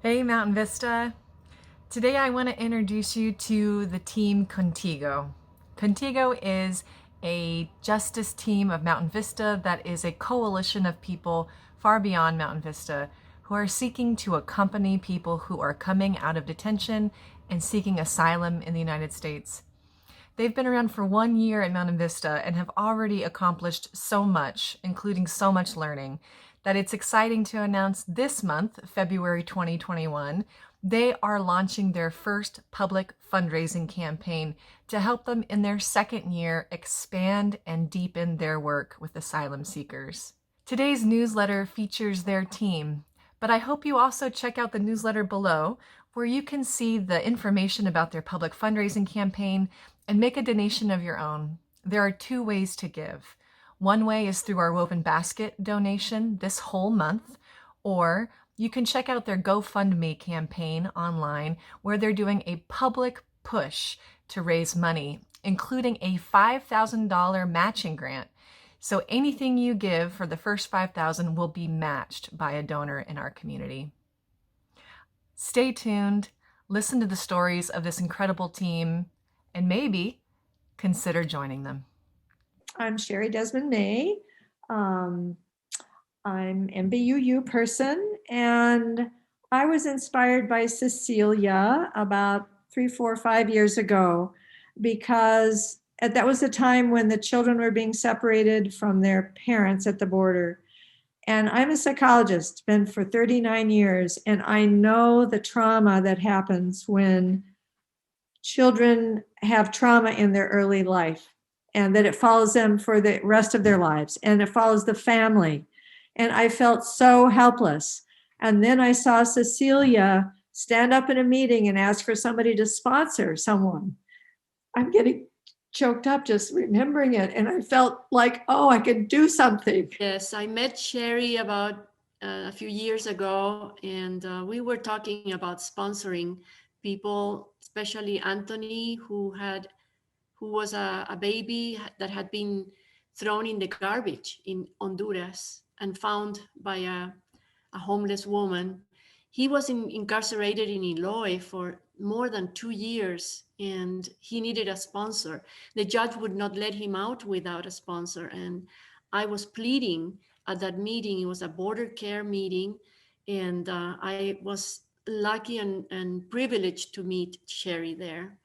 Hey Mountain Vista. Today I want to introduce you to the team Contigo. Contigo is a justice team of Mountain Vista that is a coalition of people far beyond Mountain Vista who are seeking to accompany people who are coming out of detention and seeking asylum in the United States. They've been around for 1 year at Mountain Vista and have already accomplished so much, including so much learning, that it's exciting to announce this month, February 2021, they are launching their first public fundraising campaign to help them in their second year expand and deepen their work with asylum seekers. Today's newsletter features their team, but I hope you also check out the newsletter below where you can see the information about their public fundraising campaign and make a donation of your own. There are two ways to give. One way is through our Woven Basket donation this whole month, or you can check out their GoFundMe campaign online where they're doing a public push to raise money, including a $5,000 matching grant. So anything you give for the first $5,000 will be matched by a donor in our community. Stay tuned, listen to the stories of this incredible team, and maybe consider joining them. I'm Sherry Desmond May. Um, I'm MBUU person, and I was inspired by Cecilia about 3, 4, 5 years ago because that was the time when the children were being separated from their parents at the border. And I'm a psychologist, been for 39 years, and I know the trauma that happens when children have trauma in their early life and that it follows them for the rest of their lives and it follows the family. And I felt so helpless. And then I saw Cecilia stand up in a meeting and ask for somebody to sponsor someone. I'm getting choked up just remembering it. And I felt like, oh, I could do something. Yes, I met Sherry about a few years ago, and we were talking about sponsoring people, especially Anthony, who was a baby that had been thrown in the garbage in Honduras and found by a homeless woman. He was incarcerated in Eloy for more than 2 years, and he needed a sponsor. The judge would not let him out without a sponsor, and I was pleading at that meeting. It was a border care meeting, and I was lucky and privileged to meet Sherry there.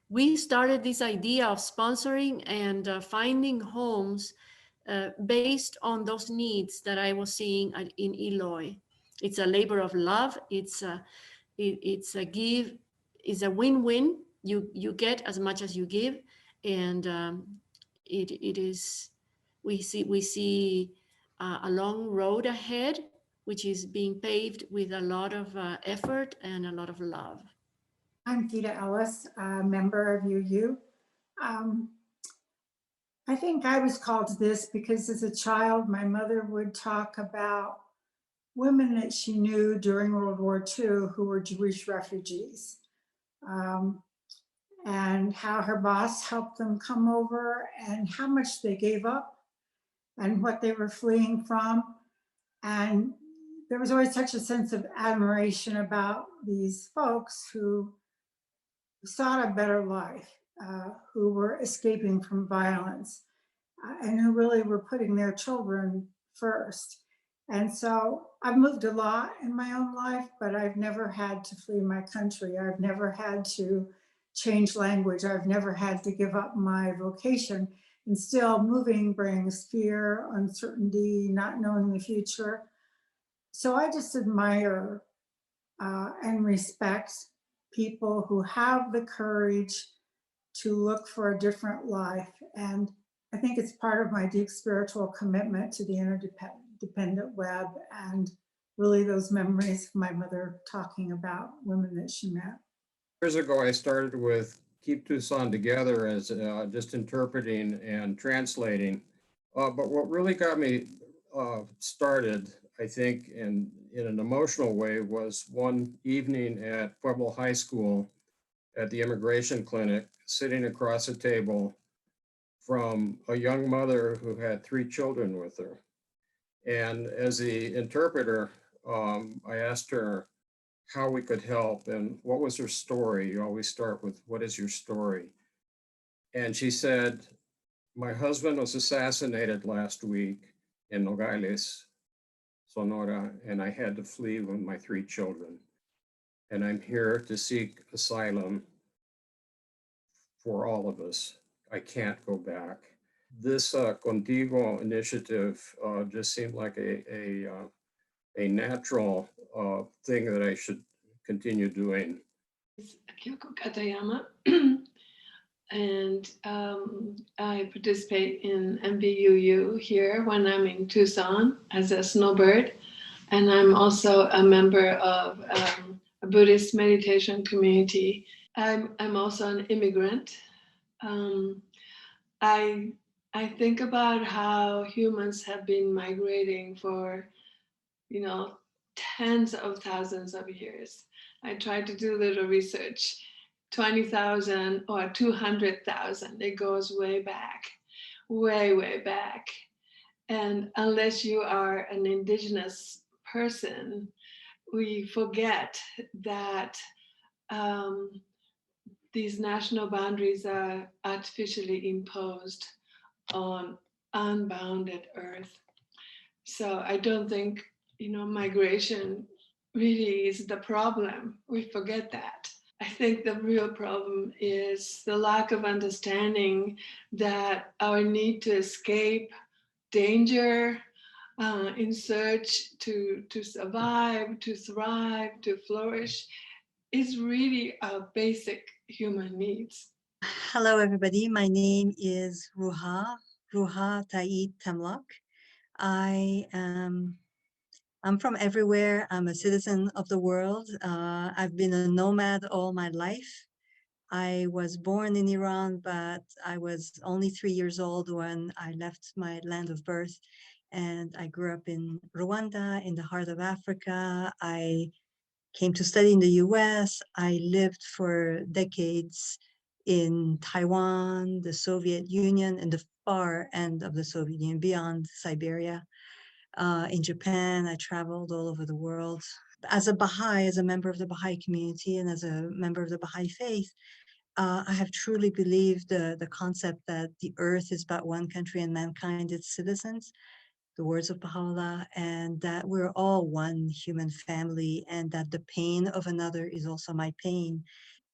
We started this idea of sponsoring and finding homes based on those needs that I was seeing in Eloy. It's a labor of love. It's a give. It's a win-win. You get as much as you give, and it is. We see a long road ahead, which is being paved with a lot of effort and a lot of love. I'm Theda Ellis, a member of UU. Um, I think I was called to this because as a child, my mother would talk about women that she knew during World War II who were Jewish refugees, um, and how her boss helped them come over and how much they gave up and what they were fleeing from. And there was always such a sense of admiration about these folks who sought a better life, who were escaping from violence, and who really were putting their children first. And so I've moved a lot in my own life, but I've never had to flee my country. I've never had to change language. I've never had to give up my vocation. And still, moving brings fear, uncertainty, not knowing the future. So I just admire and respect people who have the courage to look for a different life. And I think it's part of my deep spiritual commitment to the interdependent web and really those memories of my mother talking about women that she met. Years ago, I started with Keep Tucson Together as just interpreting and translating. But what really got me started, I think, in an emotional way was one evening at Pueblo High School at the immigration clinic, sitting across a table from a young mother who had 3 children with her. And as the interpreter, I asked her how we could help and what was her story. You always start with, what is your story? And she said, my husband was assassinated last week in Nogales, Sonora, and I had to flee with my 3 children. And I'm here to seek asylum for all of us. I can't go back. This Contigo initiative just seemed like a natural thing that I should continue doing. It's Kyoko Katayama, and I participate in MBUU here when I'm in Tucson as a snowbird. And I'm also a member of a Buddhist meditation community. I'm also an immigrant. Um, I I think about how humans have been migrating for, tens of thousands of years. I tried to do a little research. 20,000 or 200,000. It goes way back, way, way back. And unless you are an indigenous person, we forget that um, these national boundaries are artificially imposed on unbounded earth. So I don't think, migration really is the problem. We forget that. I think the real problem is the lack of understanding that our need to escape danger, in search to survive, to thrive, to flourish, is really our basic human needs. Hello, everybody. My name is Ruha Tait Temlok. I'm from everywhere. I'm a citizen of the world. I've been a nomad all my life. I was born in Iran, but I was only 3 years old when I left my land of birth. And I grew up in Rwanda, in the heart of Africa. I came to study in the US. I lived for decades in Taiwan, the Soviet Union, and the far end of the Soviet Union, beyond Siberia. In Japan, I traveled all over the world. As a Baha'i, as a member of the Baha'i community, and as a member of the Baha'i faith, I have truly believed the concept that the earth is but one country and mankind its citizens, the words of Baha'u'llah, and that we're all one human family, and that the pain of another is also my pain.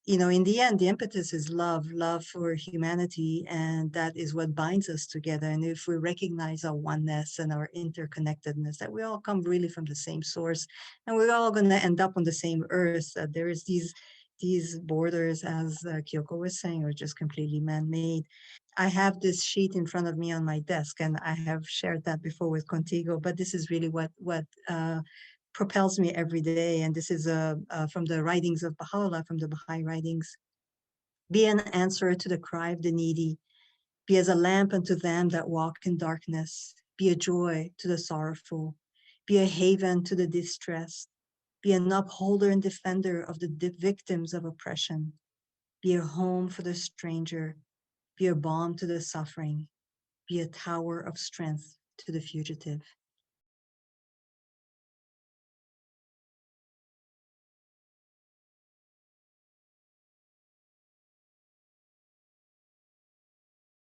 In the end, the impetus is love for humanity, and that is what binds us together. And if we recognize our oneness and our interconnectedness, that we all come really from the same source, and we're all going to end up on the same earth, that there is these borders, as Kyoko was saying, are just completely man-made. I have this sheet in front of me on my desk, and I have shared that before with Contigo, but this is really what propels me every day. And this is from the writings of Baha'u'llah, from the Baha'i writings. Be an answer to the cry of the needy. Be as a lamp unto them that walk in darkness. Be a joy to the sorrowful. Be a haven to the distressed. Be an upholder and defender of the victims of oppression. Be a home for the stranger. Be a balm to the suffering. Be a tower of strength to the fugitive.